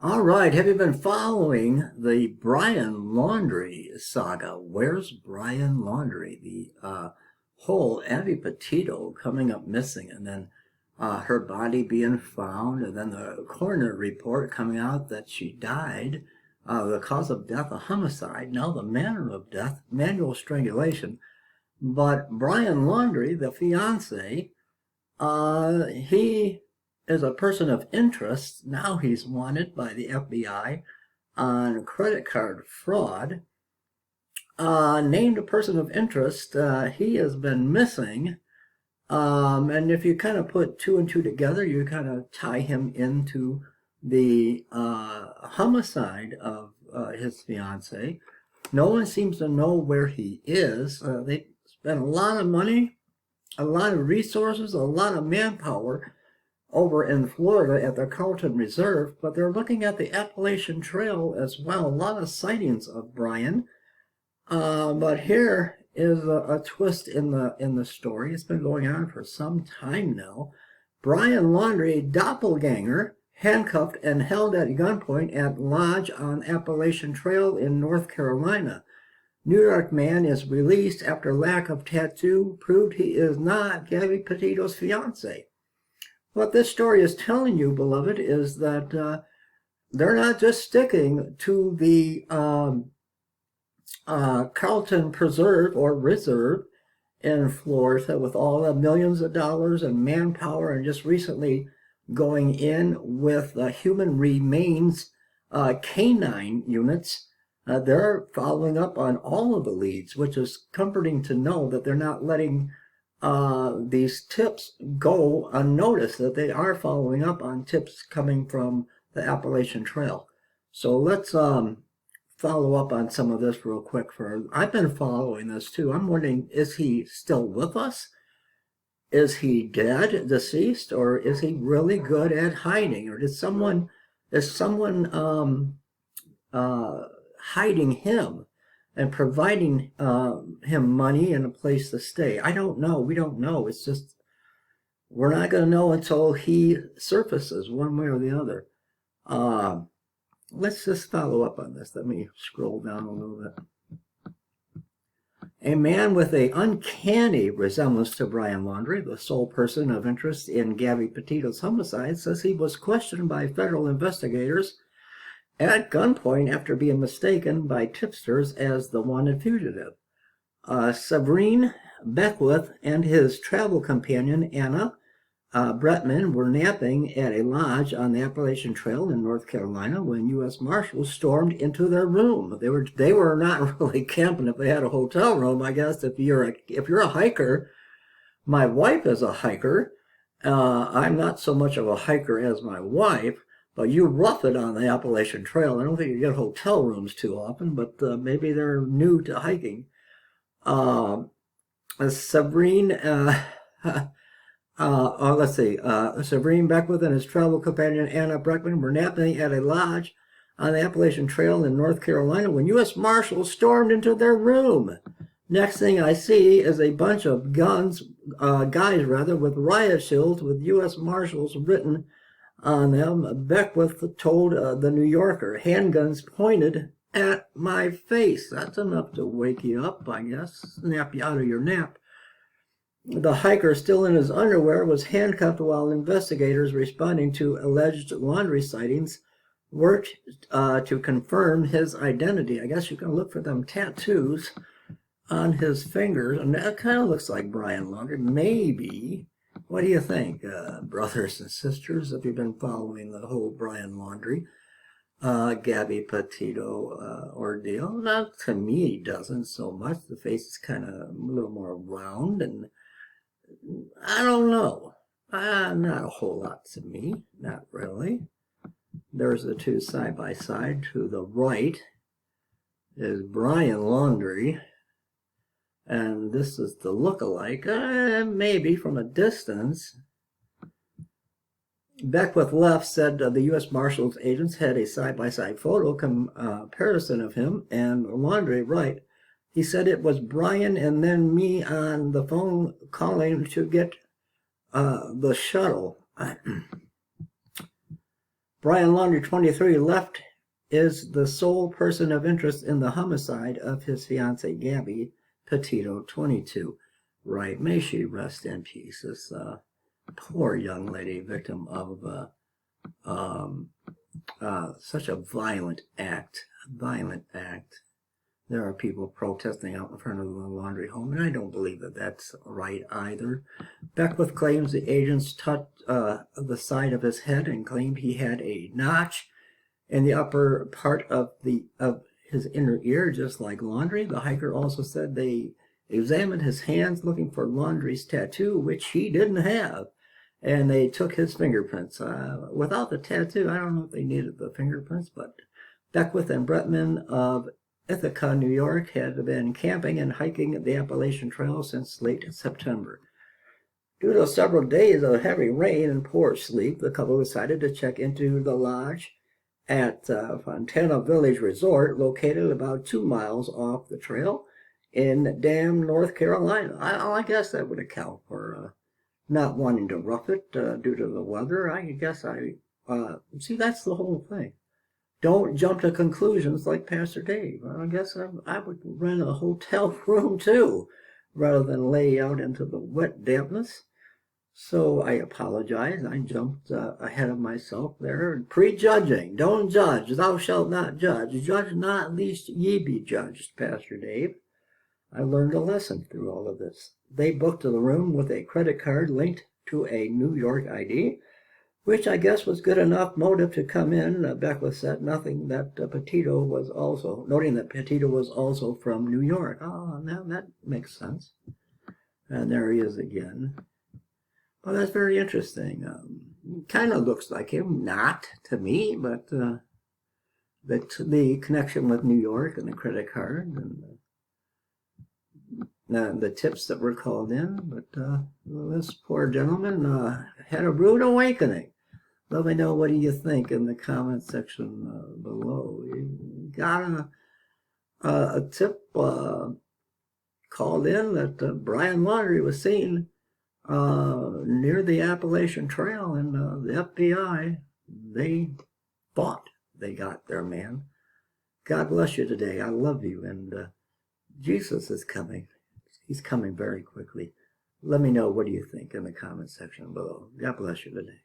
All right, have you been following the Brian Laundrie saga? Where's Brian Laundrie? The whole Abby Petito coming up missing, and then her body being found, and then the coroner report coming out that she died. The cause of death, a homicide. Now the manner of death, manual strangulation. But Brian Laundrie, the fiance, he is a person of interest. Now he's wanted by the FBI on credit card fraud. Named a person of interest, he has been missing. And if you kind of put two and two together, you kind of tie him into the homicide of his fiance. No one seems to know where he is. They spent a lot of money, a lot of resources, a lot of manpower over in Florida at the Carlton Reserve, but they're looking at the Appalachian Trail as well. A lot of sightings of Brian. But here is a twist in the story. It's been going on for some time now. Brian Laundrie, doppelganger, handcuffed and held at gunpoint at lodge on Appalachian Trail in North Carolina. New York man is released after lack of tattoo proved he is not Gabby Petito's fiance. What this story is telling you, beloved, is that they're not just sticking to the Carlton Preserve or Reserve in Florida with all the millions of dollars and manpower, and just recently going in with human remains canine units. They're following up on all of the leads, which is comforting to know that they're not letting these tips go unnoticed, that they are following up on tips coming from the Appalachian Trail. So let's follow up on some of this real quick. I've been following this too. I'm wondering, is he still with us? Is he dead, deceased, or is he really good at hiding? Or is someone hiding him and providing him money and a place to stay? I don't know. We don't know. It's just, we're not going to know until he surfaces one way or the other. Let's just follow up on this. Let me scroll down a little bit. A man with an uncanny resemblance to Brian Laundrie, the sole person of interest in Gabby Petito's homicide, says he was questioned by federal investigators at gunpoint after being mistaken by tipsters as the wanted fugitive. Severine Beckwith and his travel companion, Anna Bretman, were napping at a lodge on the Appalachian Trail in North Carolina when U.S. Marshals stormed into their room. They were not really camping if they had a hotel room. I guess if you're a hiker, my wife is a hiker. I'm not so much of a hiker as my wife, but you rough it on the Appalachian Trail. I don't think you get hotel rooms too often, but maybe they're new to hiking. Severine. Severine Beckwith and his travel companion Anna Breckman were napping at a lodge on the Appalachian Trail in North Carolina when U.S. Marshals stormed into their room. Next thing I see is a bunch of guys with riot shields with U.S. Marshals written on them. Beckwith told the New Yorker, "Handguns pointed at my face." That's enough to wake you up, I guess, snap you out of your nap. The hiker, still in his underwear, was handcuffed while investigators responding to alleged Laundrie sightings worked to confirm his identity. I guess you can look for them tattoos on his fingers, and that kind of looks like Brian Laundrie. Maybe. What do you think, brothers and sisters? Have you been following the whole Brian Laundrie, Gabby Petito ordeal? Not to me, it doesn't so much. The face is kind of a little more round, and I don't know. Not a whole lot to me. Not really. There's the two side by side. To the right is Brian Laundrie. And this is the look-alike. Maybe from a distance. Beckwith left said the U.S. Marshals agents had a side-by-side photo comparison of him and Laundrie right. He said it was Brian and then me on the phone calling to get the shuttle. Brian Laundrie, 23, left is the sole person of interest in the homicide of his fiancee Gabby Petito, 22. Right, may she rest in peace. This poor young lady, victim of such a violent act. There are people protesting out in front of the Laundrie home, and I don't believe that that's right either. Beckwith claims the agents touched the side of his head and claimed he had a notch in the upper part of his inner ear, just like Laundrie. The hiker also said they examined his hands looking for Laundrie's tattoo, which he didn't have, and they took his fingerprints. Without the tattoo, I don't know if they needed the fingerprints, but Beckwith and Bretman of Ithaca, New York, had been camping and hiking the Appalachian Trail since late September. Due to several days of heavy rain and poor sleep, the couple decided to check into the lodge at Fontana Village Resort, located about 2 miles off the trail in Dam, North Carolina. I guess that would account for not wanting to rough it due to the weather. I guess see, that's the whole thing. Don't jump to conclusions like Pastor Dave. I guess I would rent a hotel room too, rather than lay out into the wet dampness. So I apologize. I jumped ahead of myself there. Prejudging. Don't judge. Thou shalt not judge. Judge not, lest ye be judged, Pastor Dave. I learned a lesson through all of this. They booked the room with a credit card linked to a New York ID, which I guess was good enough motive to come in. Beckwith said noting that Petito was also from New York. Oh, now that makes sense. And there he is again. Well, that's very interesting. Kind of looks like him, not to me, but the connection with New York and the credit card and the tips that were called in. But this poor gentleman had a rude awakening. Let me know, what do you think in the comment section below. You got a tip called in that Brian Laundrie was seen near the Appalachian Trail, and the FBI, they thought they got their man. God bless you today. I love you, and Jesus is coming. He's coming very quickly. Let me know, what do you think in the comment section below. God bless you today.